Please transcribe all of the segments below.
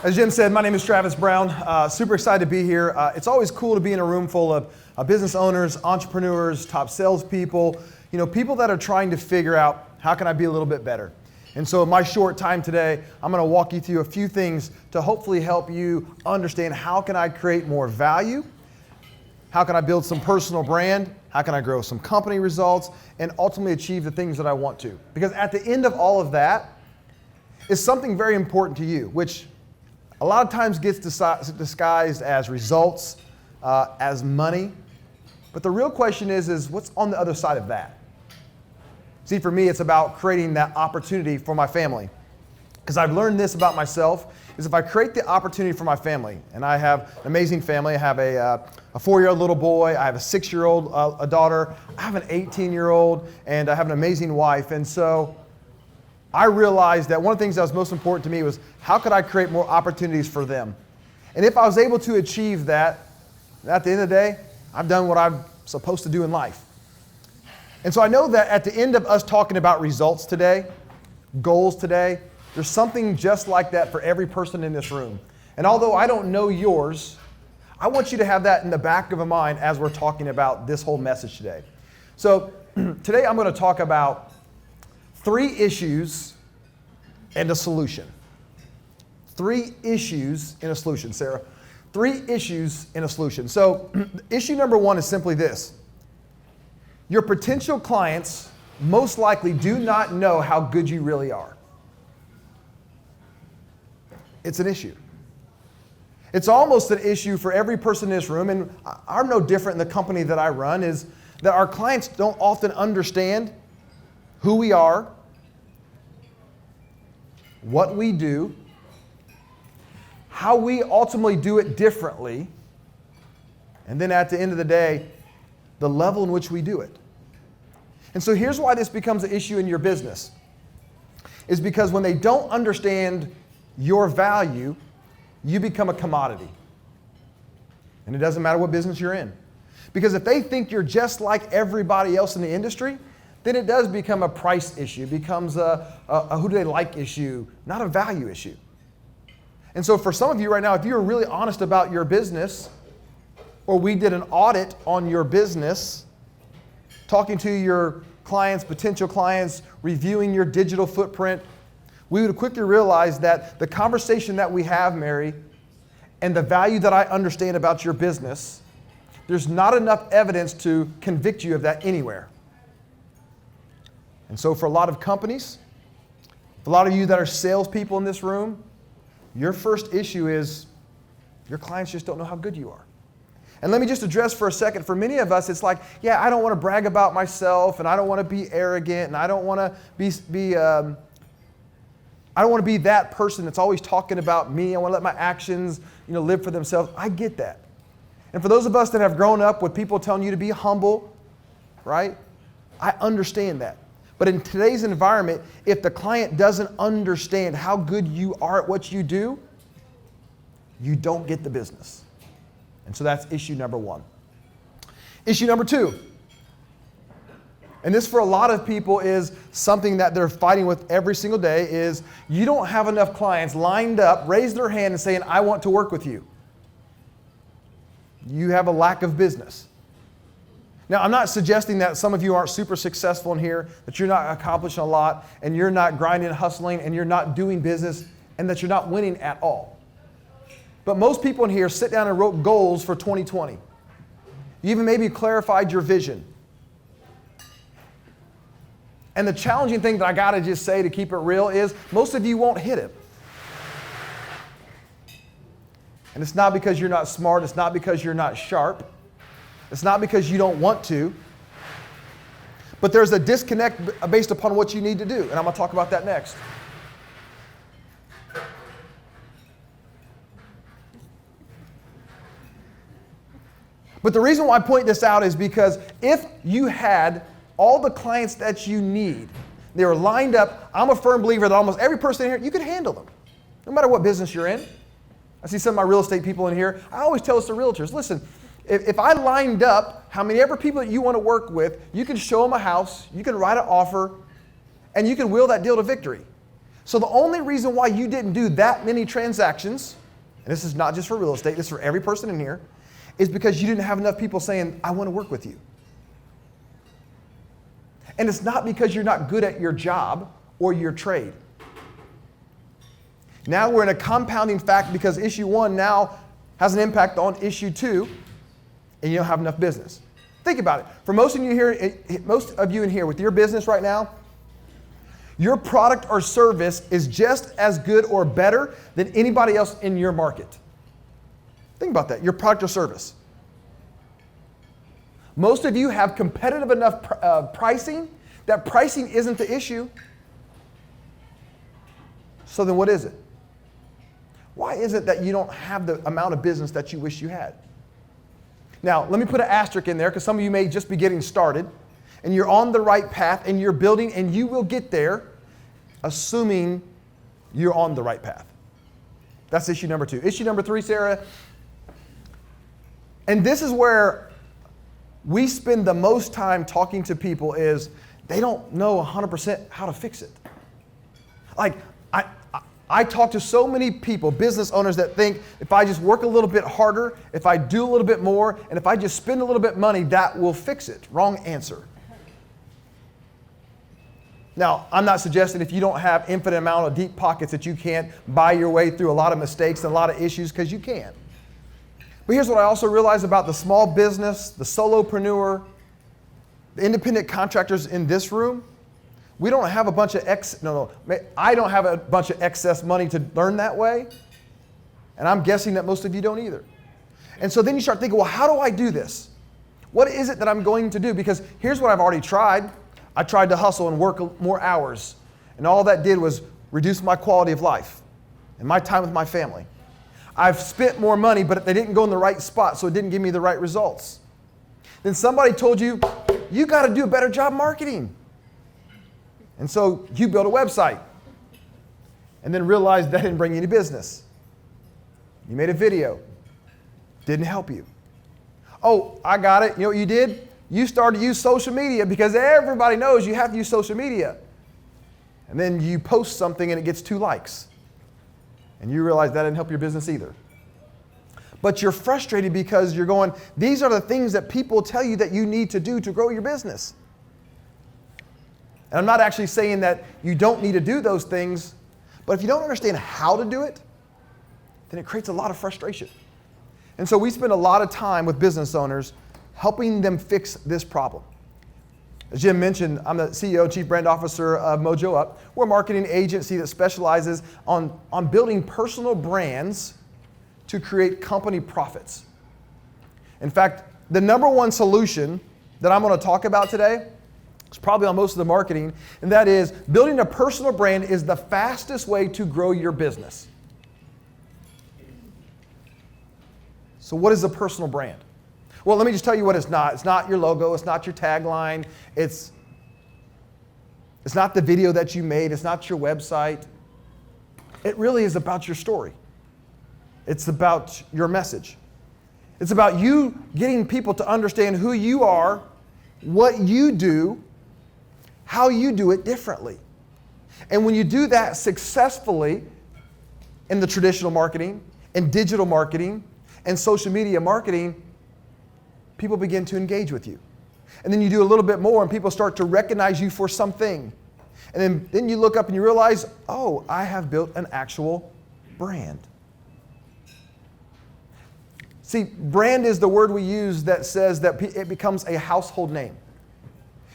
As Jim said, my name is Travis Brown. Super excited to be here. It's always cool to be in a room full of business owners, entrepreneurs, top salespeople, people that are trying to figure out how can I be a little bit better. And so in my short time today, I'm going to walk you through a few things to hopefully help you understand how can I create more value, how can I build some personal brand, how can I grow some company results, and ultimately achieve the things that I want to. Because at the end of all of that is something very important to you, which a lot of times gets disguised as results, as money. But the real question is what's on the other side of that? See, for me, it's about creating that opportunity for my family. Because I've learned this about myself, is if I create the opportunity for my family, and I have an amazing family. I have a 4-year-old little boy, I have a 6-year-old a daughter, I have an 18-year-old, and I have an amazing wife. And so I realized that one of the things that was most important to me was how could I create more opportunities for them? And if I was able to achieve that, at the end of the day, I've done what I'm supposed to do in life. And so I know that at the end of us talking about results today, goals today, there's something just like that for every person in this room. And although I don't know yours, I want you to have that in the back of your mind as we're talking about this whole message today. So today I'm going to talk about 3 issues and a solution. 3 issues and a solution, Sarah. 3 issues and a solution. So issue number 1 is simply this. Your potential clients most likely do not know how good you really are. It's an issue. It's almost an issue for every person in this room, and I'm no different in the company that I run, is that our clients don't often understand who we are, what we do, how we ultimately do it differently, and then at the end of the day, the level in which we do it. And so here's why this becomes an issue in your business, is because when they don't understand your value, you become a commodity. And it doesn't matter what business you're in. Because if they think you're just like everybody else in the industry, then it does become a price issue. It becomes a who do they like issue, not a value issue. And so for some of you right now, if you're really honest about your business, or we did an audit on your business, talking to your clients, potential clients, reviewing your digital footprint, we would quickly realize that the conversation that we have, Mary, and the value that I understand about your business, there's not enough evidence to convict you of that anywhere. And so for a lot of companies, for a lot of you that are salespeople in this room, your first issue is your clients just don't know how good you are. And let me just address for a second, for many of us, it's like, yeah, I don't want to brag about myself, and I don't want to be arrogant, and I don't want to be that person that's always talking about me. I want to let my actions, live for themselves. I get that. And for those of us that have grown up with people telling you to be humble, right? I understand that. But in today's environment, if the client doesn't understand how good you are at what you do, you don't get the business. And so that's issue number 1. Issue number 2, and this for a lot of people is something that they're fighting with every single day, is you don't have enough clients lined up, raise their hand and saying, I want to work with you. You have a lack of business. Now, I'm not suggesting that some of you aren't super successful in here, that you're not accomplishing a lot, and you're not grinding and hustling, and you're not doing business, and that you're not winning at all. But most people in here sit down and wrote goals for 2020. You even maybe clarified your vision. And the challenging thing that I got to just say to keep it real is most of you won't hit it. And it's not because you're not smart. It's not because you're not sharp. It's not because you don't want to. But there's a disconnect based upon what you need to do. And I'm going to talk about that next. But the reason why I point this out is because if you had all the clients that you need, they were lined up, I'm a firm believer that almost every person in here, you could handle them, no matter what business you're in. I see some of my real estate people in here. I always tell us the realtors, listen, if I lined up how many ever people that you want to work with, you can show them a house, you can write an offer, and you can will that deal to victory. So the only reason why you didn't do that many transactions, and this is not just for real estate, this is for every person in here, is because you didn't have enough people saying, I want to work with you. And it's not because you're not good at your job or your trade. Now we're in a compounding fact because issue 1 now has an impact on issue 2, and you don't have enough business. Think about it. For most of you in here with your business right now, your product or service is just as good or better than anybody else in your market. Think about that, your product or service. Most of you have competitive enough pricing that pricing isn't the issue. So then what is it? Why is it that you don't have the amount of business that you wish you had? Now, let me put an asterisk in there because some of you may just be getting started and you're on the right path and you're building and you will get there, assuming you're on the right path. That's issue number 2. Issue number 3, Sarah, and this is where we spend the most time talking to people, is they don't know 100% how to fix it. Like, I talk to so many people, business owners, that think if I just work a little bit harder, if I do a little bit more, and if I just spend a little bit of money, that will fix it. Wrong answer. Now, I'm not suggesting if you don't have infinite amount of deep pockets that you can't buy your way through a lot of mistakes and a lot of issues, because you can. But here's what I also realize about the small business, the solopreneur, the independent contractors in this room. We don't have a bunch of I don't have a bunch of excess money to learn that way. And I'm guessing that most of you don't either. And so then you start thinking, well, how do I do this? What is it that I'm going to do? Because here's what I've already tried. I tried to hustle and work more hours. And all that did was reduce my quality of life and my time with my family. I've spent more money, but they didn't go in the right spot, so it didn't give me the right results. Then somebody told you, you got to do a better job marketing. And so you built a website and then realized that didn't bring you any business. You made a video. Didn't help you. Oh, I got it. You know what you did? You started to use social media because everybody knows you have to use social media. And then you post something and it gets 2 likes. And you realize that didn't help your business either. But you're frustrated because you're going, these are the things that people tell you that you need to do to grow your business. And I'm not actually saying that you don't need to do those things, but if you don't understand how to do it, then it creates a lot of frustration. And so we spend a lot of time with business owners helping them fix this problem. As Jim mentioned, I'm the CEO and Chief Brand Officer of Mojo Up. We're a marketing agency that specializes on building personal brands to create company profits. In fact, the number one solution that I'm going to talk about today is probably on most of the marketing, and that is building a personal brand is the fastest way to grow your business. So what is a personal brand? Well, let me just tell you what it's not. It's not your logo. It's not your tagline. It's not the video that you made. It's not your website. It really is about your story. It's about your message. It's about you getting people to understand who you are, what you do, how you do it differently. And when you do that successfully in the traditional marketing, and digital marketing, and social media marketing, people begin to engage with you. And then you do a little bit more and people start to recognize you for something. And then you look up and you realize, oh, I have built an actual brand. See, brand is the word we use that says that it becomes a household name.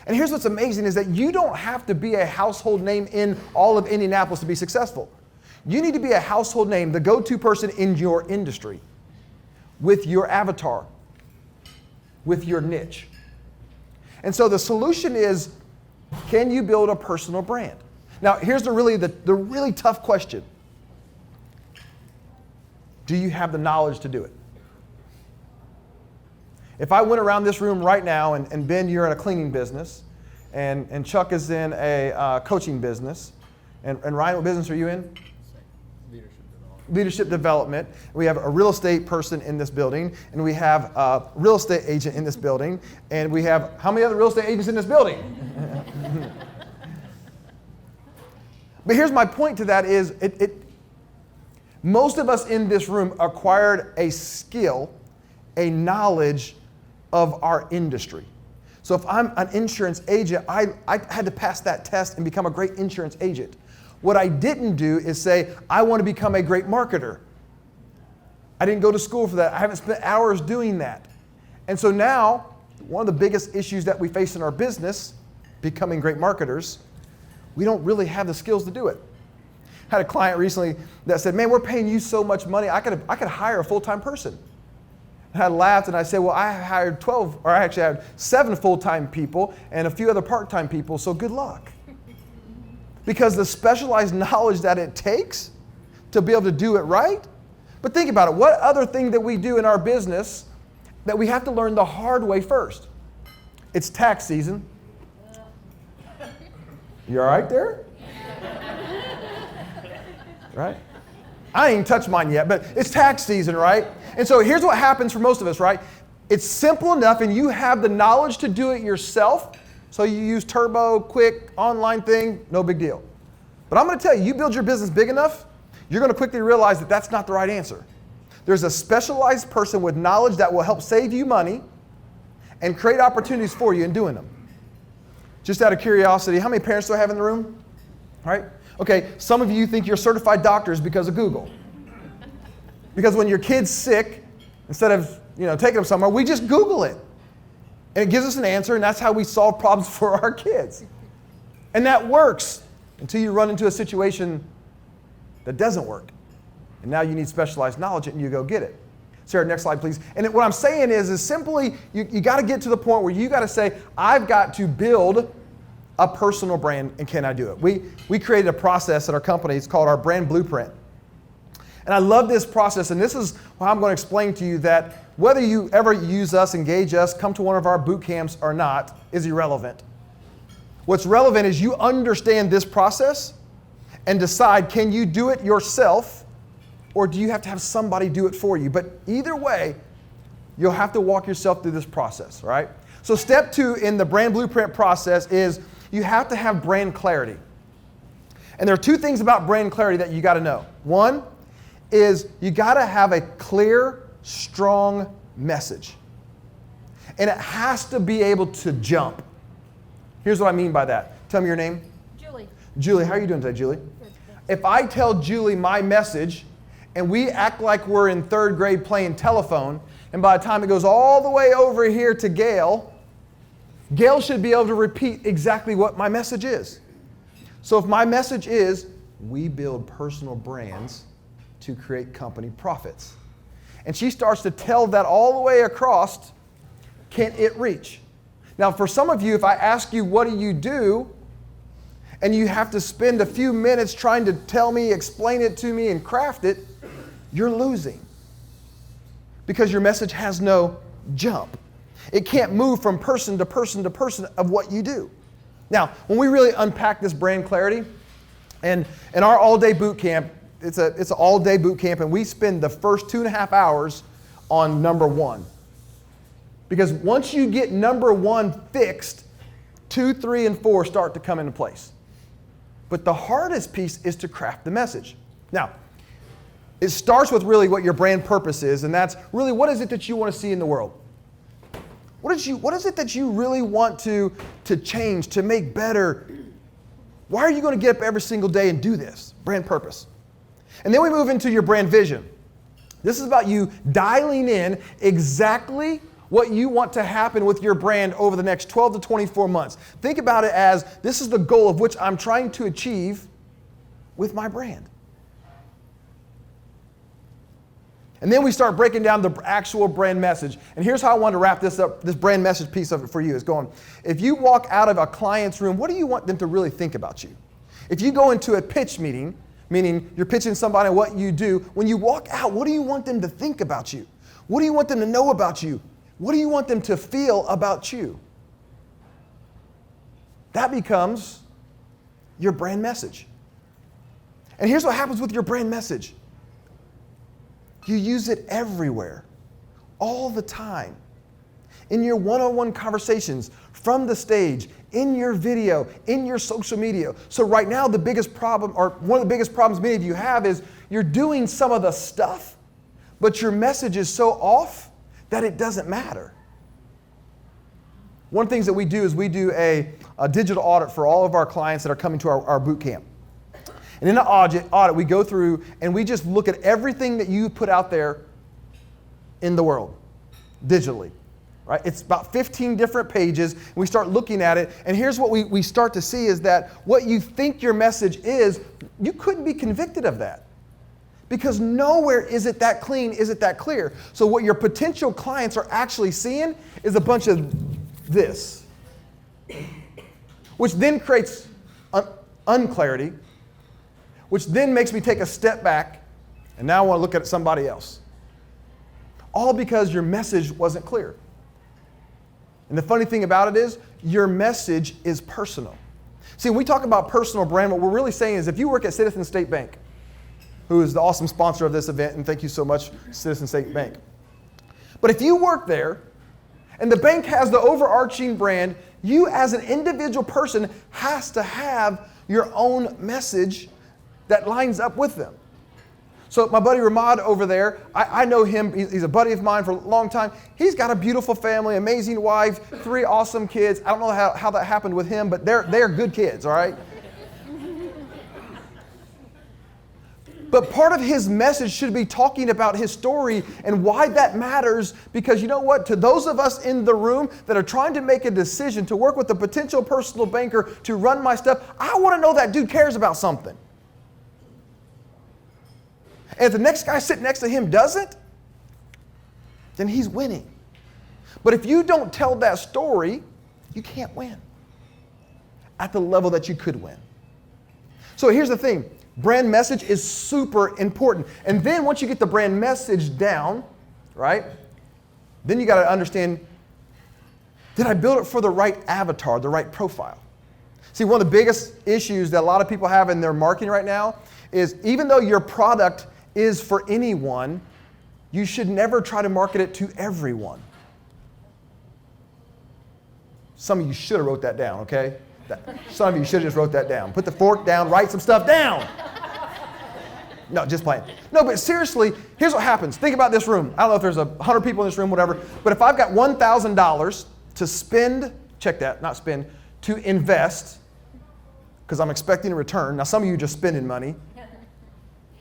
And here's what's amazing is that you don't have to be a household name in all of Indianapolis to be successful. You need to be a household name, the go-to person in your industry, with your avatar, with your niche. And so the solution is, can you build a personal brand? Now, here's the really tough question. Do you have the knowledge to do it? If I went around this room right now, and Ben, you're in a cleaning business, and Chuck is in a coaching business, and Ryan, what business are you in? Leadership development. We have a real estate person in this building, and we have a real estate agent in this building, and we have, how many other real estate agents in this building? But here's my point to that is most of us in this room acquired a skill, a knowledge of our industry. So if I'm an insurance agent, I had to pass that test and become a great insurance agent. What I didn't do is say, I want to become a great marketer. I didn't go to school for that. I haven't spent hours doing that. And so now, one of the biggest issues that we face in our business, becoming great marketers, we don't really have the skills to do it. I had a client recently that said, man, we're paying you so much money, I could hire a full-time person. And I laughed and I said, well, I hired 12, or I actually had 7 full-time people and a few other part-time people, so good luck. Because the specialized knowledge that it takes to be able to do it right. But think about it, what other thing that we do in our business that we have to learn the hard way first? It's tax season. You all right there? Right? I ain't even touched mine yet, but it's tax season, right? And so here's what happens for most of us, right? It's simple enough and you have the knowledge to do it yourself. So you use Turbo, quick, online thing, no big deal. But I'm going to tell you, you build your business big enough, you're going to quickly realize that that's not the right answer. There's a specialized person with knowledge that will help save you money and create opportunities for you in doing them. Just out of curiosity, how many parents do I have in the room? All right. Okay, some of you think you're certified doctors because of Google. Because when your kid's sick, instead of taking them somewhere, we just Google it. And it gives us an answer, and that's how we solve problems for our kids. And that works until you run into a situation that doesn't work. And now you need specialized knowledge and you go get it. Sarah, next slide, please. And what I'm saying is simply, you got to get to the point where you got to say, I've got to build a personal brand, and can I do it? We created a process at our company. It's called our brand blueprint. And I love this process, and this is how I'm going to explain to you that whether you ever use us, engage us, come to one of our boot camps or not is irrelevant. What's relevant is you understand this process and decide, can you do it yourself or do you have to have somebody do it for you? But either way, you'll have to walk yourself through this process, right? So step 2 in the brand blueprint process is you have to have brand clarity. And there are 2 things about brand clarity that you got to know. One is you got to have a clear, strong message. And it has to be able to jump. Here's what I mean by that. Tell me your name. Julie. Julie, how are you doing today, Julie? Good. If I tell Julie my message and we act like we're in 3rd grade playing telephone, and by the time it goes all the way over here to Gail should be able to repeat exactly what my message is. So if my message is, we build personal brands to create company profits. And she starts to tell that all the way across, can it reach? Now for some of you, if I ask you, what do you do? And you have to spend a few minutes trying to tell me, explain it to me, and craft it, you're losing. Because your message has no jump. It can't move from person to person to person of what you do. Now, when we really unpack this brand clarity, and in our all-day boot camp, it's an all-day boot camp, and we spend the first 2.5 hours on number 1. Because once you get number 1 fixed, 2, 3, and 4 start to come into place. But the hardest piece is to craft the message. Now, it starts with really what your brand purpose is, and that's really what is it that you want to see in the world? What is it that you really want to change, to make better? Why are you going to get up every single day and do this? Brand purpose. And then we move into your brand vision. This is about you dialing in exactly what you want to happen with your brand over the next 12 to 24 months. Think about it as this is the goal of which I'm trying to achieve with my brand. And then we start breaking down the actual brand message. And here's how I want to wrap this up, this brand message piece of it for you is going, if you walk out of a client's room, what do you want them to really think about you? If you go into a pitch meeting, meaning you're pitching somebody what you do, when you walk out, what do you want them to think about you? What do you want them to know about you? What do you want them to feel about you? That becomes your brand message. And here's what happens with your brand message. You use it everywhere, all the time. in your one-on-one conversations, from the stage, in your video, in your social media. So right now, the biggest problem, or one of the biggest problems many of you have, is you're doing some of the stuff, but your message is so off that it doesn't matter. One of the things that we do is we do a digital audit for all of our clients that are coming to our boot camp. And in the audit, we go through and we just look at everything that you put out there in the world, digitally. Right? It's about 15 different pages, and we start looking at it, and here's what we start to see is that what you think your message is, you couldn't be convicted of that. Because nowhere is it that clean, is it that clear. So what your potential clients are actually seeing is a bunch of this, which then creates unclarity, which then makes me take a step back, and now I want to look at somebody else. All because your message wasn't clear. And the funny thing about it is, your message is personal. See, when we talk about personal brand, what we're really saying is if you work at Citizen State Bank, who is the awesome sponsor of this event, and thank you so much, Citizen State Bank. But if you work there, and the bank has the overarching brand, you as an individual person has to have your own message that lines up with them. So my buddy Ramad over there, I know him, he's a buddy of mine for a long time. He's got a beautiful family, amazing wife, 3 awesome kids. I don't know how that happened with him, but they're good kids, all right? But part of his message should be talking about his story and why that matters, because you know what? To those of us in the room that are trying to make a decision to work with a potential personal banker to run my stuff, I want to know that dude cares about something. And if the next guy sitting next to him doesn't, then he's winning. But if you don't tell that story, you can't win at the level that you could win. So here's the thing. Brand message is super important. And then once you get the brand message down, right, then you got to understand, did I build it for the right avatar, the right profile? See, one of the biggest issues that a lot of people have in their marketing right now is even though your product is for anyone, you should never try to market it to everyone. Some of you should have wrote that down, okay? Some of you should have just wrote that down. Put the fork down, write some stuff down. No, just playing. No, but seriously, here's what happens. Think about this room. I don't know if there's 100 people in this room, whatever, but if I've got $1,000 to spend, check that, not spend, to invest, because I'm expecting a return. Now, some of you are just spending money.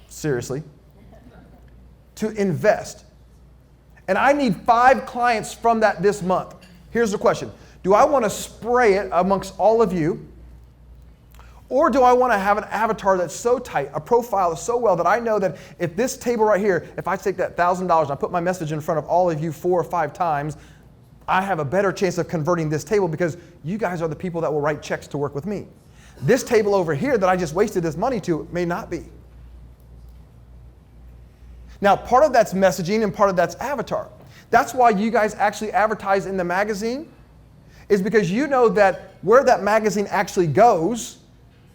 Seriously. To invest. And I need 5 clients from that this month. Here's the question. Do I want to spray it amongst all of you? Or do I want to have an avatar that's so tight, a profile that's so well that I know that if this table right here, if I take that $1,000 and I put my message in front of all of you 4 or 5 times, I have a better chance of converting this table because you guys are the people that will write checks to work with me. This table over here that I just wasted this money to may not be. Now, part of that's messaging and part of that's avatar. That's why you guys actually advertise in the magazine, is because you know that where that magazine actually goes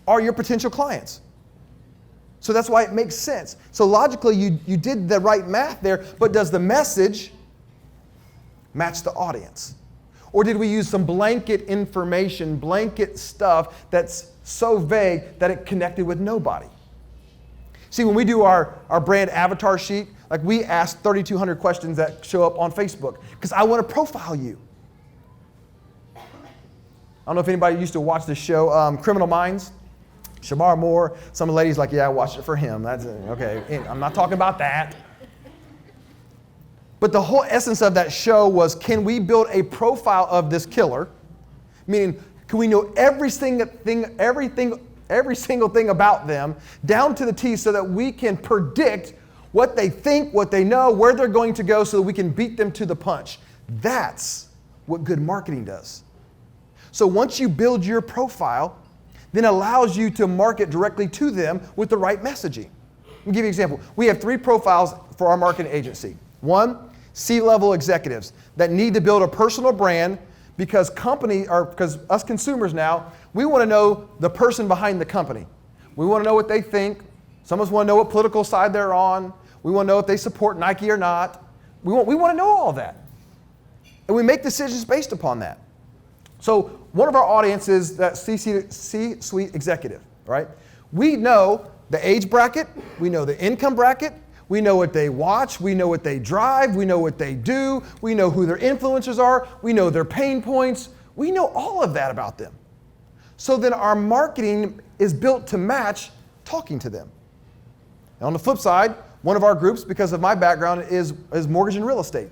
are your potential clients. So that's why it makes sense. So logically, you did the right math there, but does the message match the audience? Or did we use some blanket information, blanket stuff that's so vague that it connected with nobody? See, when we do our brand avatar sheet, like we ask 3,200 questions that show up on Facebook because I want to profile you. I don't know if anybody used to watch the show Criminal Minds. Shamar Moore, some of the ladies like, yeah, I watched it for him. That's okay. I'm not talking about that. But the whole essence of that show was, can we build a profile of this killer? Meaning, can we know every single thing about them down to the T so that we can predict what they think, what they know, where they're going to go so that we can beat them to the punch. That's what good marketing does. So once you build your profile, then it allows you to market directly to them with the right messaging. Let me give you an example. We have 3 profiles for our marketing agency. 1, C-level executives that need to build a personal brand because us consumers now, we want to know the person behind the company. We want to know what they think. Some of us want to know what political side they're on. We want to know if they support Nike or not. We want to know all that. And we make decisions based upon that. So one of our audiences is that C-suite executive, right? We know the age bracket, we know the income bracket, we know what they watch, we know what they drive, we know what they do, we know who their influencers are, we know their pain points, we know all of that about them. So then our marketing is built to match talking to them. And on the flip side, one of our groups, because of my background, is mortgage and real estate.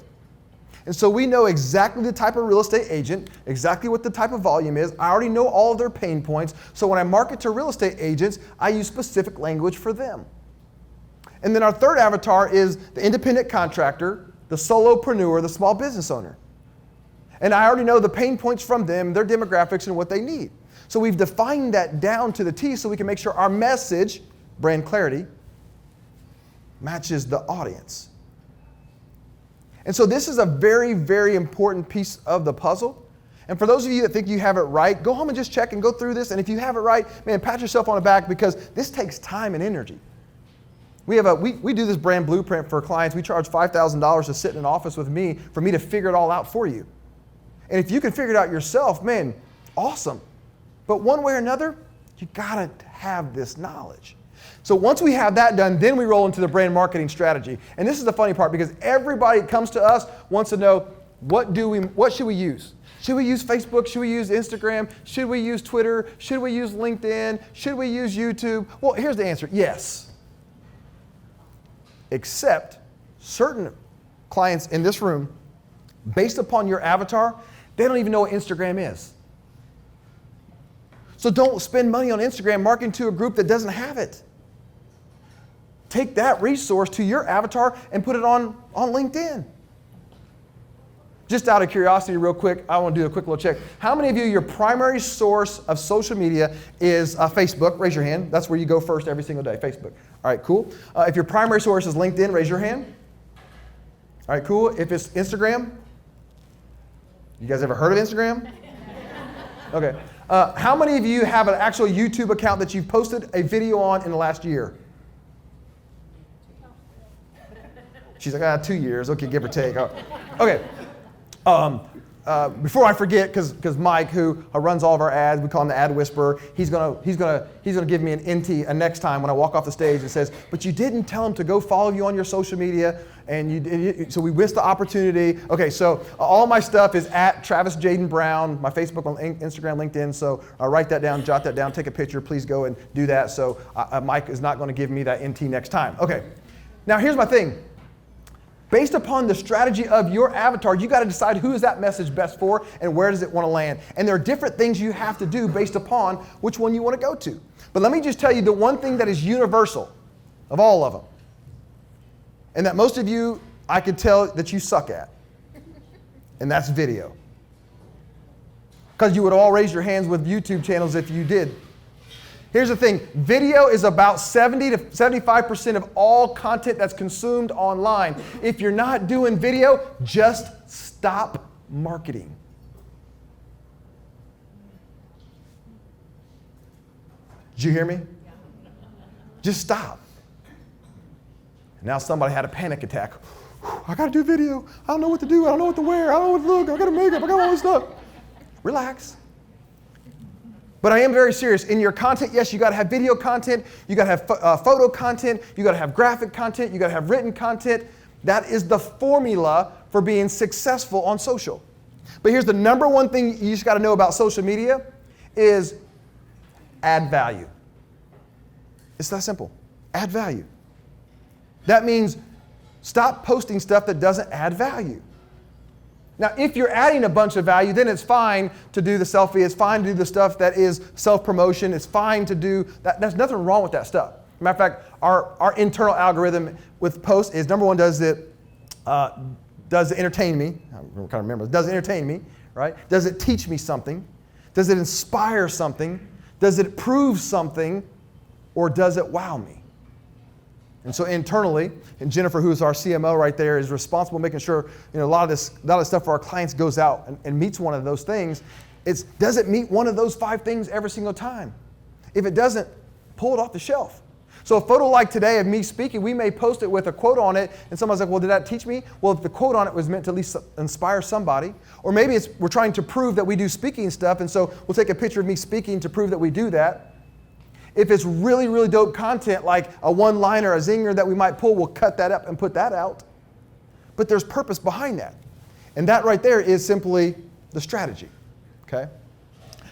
And so we know exactly the type of real estate agent, exactly what the type of volume is. I already know all of their pain points. So when I market to real estate agents, I use specific language for them. And then our third avatar is the independent contractor, the solopreneur, the small business owner. And I already know the pain points from them, their demographics, and what they need. So we've defined that down to the T so we can make sure our message, brand clarity, matches the audience. And so this is a very, very important piece of the puzzle. And for those of you that think you have it right, go home and just check and go through this. And if you have it right, man, pat yourself on the back, because this takes time and energy. We do this brand blueprint for clients. We charge $5,000 to sit in an office with me for me to figure it all out for you. And if you can figure it out yourself, man, awesome. But one way or another, you gotta have this knowledge. So once we have that done, then we roll into the brand marketing strategy. And this is the funny part, because everybody comes to us wants to know, what should we use? Should we use Facebook? Should we use Instagram? Should we use Twitter? Should we use LinkedIn? Should we use YouTube? Well, here's the answer, yes. Except certain clients in this room, based upon your avatar, they don't even know what Instagram is. So don't spend money on Instagram marketing to a group that doesn't have it. Take that resource to your avatar and put it on LinkedIn. Just out of curiosity, real quick, I want to do a quick little check. How many of you, your primary source of social media is Facebook? Raise your hand. That's where you go first every single day, Facebook. All right, cool. If your primary source is LinkedIn, raise your hand. All right, cool. If it's Instagram, you guys ever heard of Instagram? Okay. How many of you have an actual YouTube account that you've posted a video on in the last year? She's like, 2 years. Okay, give or take. Okay. Before I forget, because Mike, who runs all of our ads, we call him the ad whisperer, he's gonna give me an NT next time when I walk off the stage and says, but you didn't tell him to go follow you on your social media, and so we missed the opportunity. Okay, so all my stuff is at Travis Jaden Brown, my Facebook, on Instagram, LinkedIn. So write that down, jot that down, take a picture. Please go and do that. So Mike is not going to give me that NT next time. Okay. Now here's my thing. Based upon the strategy of your avatar, you got to decide who is that message best for and where does it want to land. And there are different things you have to do based upon which one you want to go to. But let me just tell you the one thing that is universal of all of them, and that most of you, I could tell that you suck at, and that's video. Because you would all raise your hands with YouTube channels if you did. Here's the thing, video is about 70 to 75% of all content that's consumed online. If you're not doing video, just stop marketing. Did you hear me? Just stop. Now somebody had a panic attack. I gotta do video. I don't know what to do. I don't know what to wear. I don't know what to look. I gotta make up. I got all this stuff. Relax. But I am very serious. In your content, yes, you got to have video content, you got to have photo content, you got to have graphic content, you got to have written content. That is the formula for being successful on social. But here's the number one thing you just got to know about social media is add value. It's that simple. Add value. That means stop posting stuff that doesn't add value. Now, if you're adding a bunch of value, then it's fine to do the selfie. It's fine to do the stuff that is self-promotion. It's fine to do that. There's nothing wrong with that stuff. Matter of fact, our internal algorithm with posts is, number one, does it entertain me? I can't remember. Does it entertain me, right? Does it teach me something? Does it inspire something? Does it prove something? Or does it wow me? And so internally, and Jennifer, who is our CMO right there, is responsible making sure a lot of this stuff for our clients goes out and meets one of those things. Does it meet one of those 5 things every single time? If it doesn't, pull it off the shelf. So a photo like today of me speaking, we may post it with a quote on it, and someone's like, well, did that teach me? Well, if the quote on it was meant to at least inspire somebody, or maybe we're trying to prove that we do speaking stuff, and so we'll take a picture of me speaking to prove that we do that. If it's really, really dope content, like a one-liner, a zinger that we might pull, we'll cut that up and put that out. But there's purpose behind that. And that right there is simply the strategy, okay?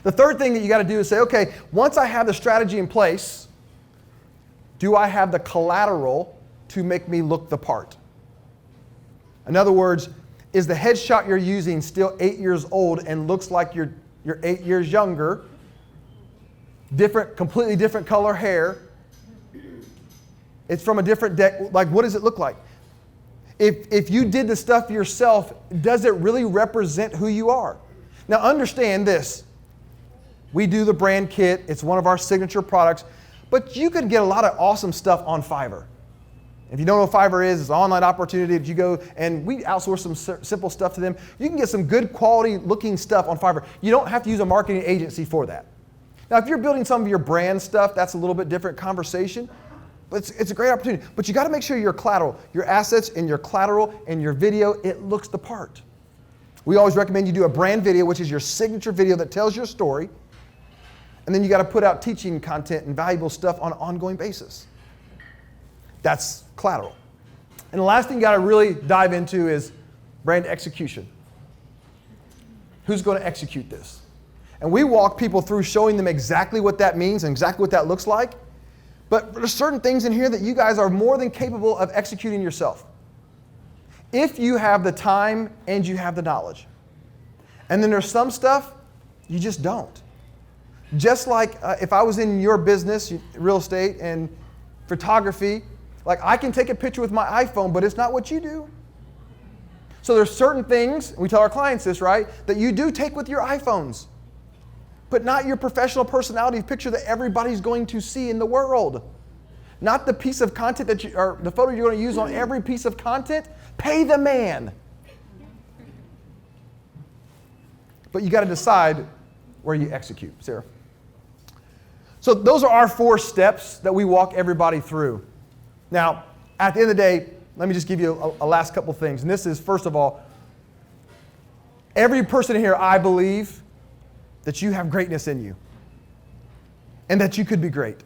The third thing that you got to do is say, okay, once I have the strategy in place, do I have the collateral to make me look the part? In other words, is the headshot you're using still 8 years old and looks like you're 8 years younger? Completely different color hair. It's from a different deck. Like, what does it look like? If you did the stuff yourself, does it really represent who you are? Now understand this. We do the brand kit. It's one of our signature products. But you can get a lot of awesome stuff on Fiverr. If you don't know what Fiverr is, it's an online opportunity that you go, and we outsource some simple stuff to them. You can get some good quality looking stuff on Fiverr. You don't have to use a marketing agency for that. Now, if you're building some of your brand stuff, that's a little bit different conversation. But it's a great opportunity. But you got to make sure your collateral, your assets and your collateral and your video, it looks the part. We always recommend you do a brand video, which is your signature video that tells your story. And then you got to put out teaching content and valuable stuff on an ongoing basis. That's collateral. And the last thing you got to really dive into is brand execution. Who's going to execute this? And we walk people through showing them exactly what that means and exactly what that looks like. But there's certain things in here that you guys are more than capable of executing yourself. If you have the time and you have the knowledge. And then there's some stuff you just don't. Just like if I was in your business, real estate and photography, like I can take a picture with my iPhone, but it's not what you do. So there's certain things, we tell our clients this, right, that you do take with your iPhones, but not your professional personality picture that everybody's going to see in the world. Not the piece of content or the photo you're going to use on every piece of content. Pay the man. But you got to decide where you execute. Sarah? So those are our 4 steps that we walk everybody through. Now, at the end of the day, let me just give you a last couple things. And this is, first of all, every person here, I believe that you have greatness in you and that you could be great.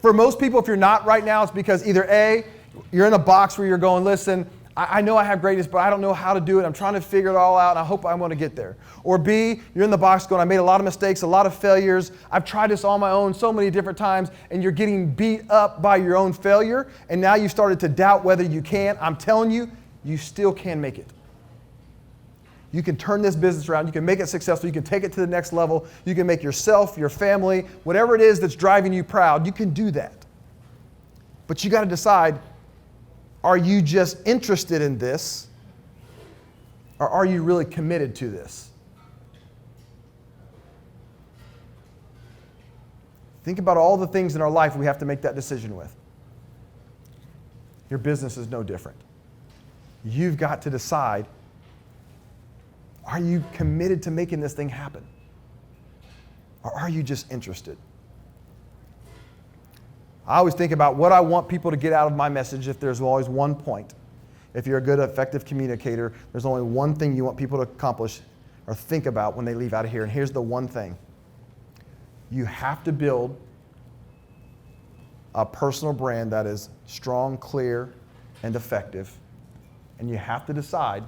For most people, if you're not right now, it's because either A, you're in a box where you're going, listen, I know I have greatness, but I don't know how to do it. I'm trying to figure it all out, and I hope I want to get there. Or B, you're in the box going, I made a lot of mistakes, a lot of failures. I've tried this on my own so many different times, and you're getting beat up by your own failure, and now you started to doubt whether you can. I'm telling you, you still can make it. You can turn this business around. You can make it successful. You can take it to the next level. You can make yourself, your family, whatever it is that's driving you proud, you can do that. But you got to decide, are you just interested in this, or are you really committed to this? Think about all the things in our life we have to make that decision with. Your business is no different. You've got to decide, are you committed to making this thing happen? Or are you just interested? I always think about what I want people to get out of my message if there's always one point. If you're a good, effective communicator, there's only one thing you want people to accomplish or think about when they leave out of here. And here's the one thing. You have to build a personal brand that is strong, clear, and effective. And you have to decide,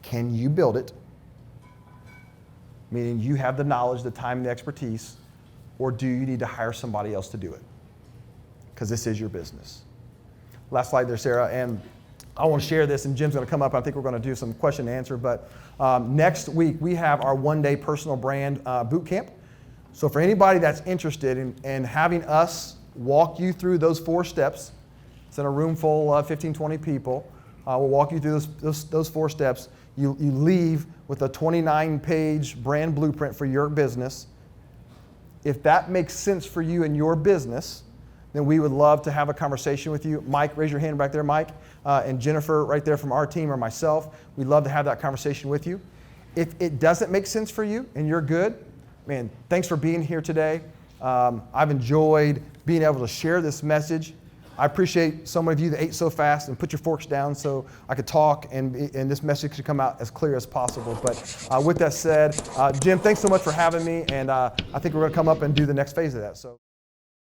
can you build it? Meaning you have the knowledge, the time, and the expertise, or do you need to hire somebody else to do it? Because this is your business. Last slide there, Sarah, and I want to share this, and Jim's going to come up. I think we're going to do some question and answer, but next week we have our one-day personal brand boot camp. So for anybody that's interested in having us walk you through those 4 steps, it's in a room full of 15, 20 people. We'll walk you through those 4 steps. You leave with a 29-page brand blueprint for your business. If that makes sense for you and your business, then we would love to have a conversation with you. Mike, raise your hand back there, Mike, and Jennifer right there from our team, or myself. We'd love to have that conversation with you. If it doesn't make sense for you and you're good, man, thanks for being here today. I've enjoyed being able to share this message. I appreciate some of you that ate so fast and put your forks down so I could talk and this message could come out as clear as possible. But with that said, Jim, thanks so much for having me, and I think we're going to come up and do the next phase of that. So.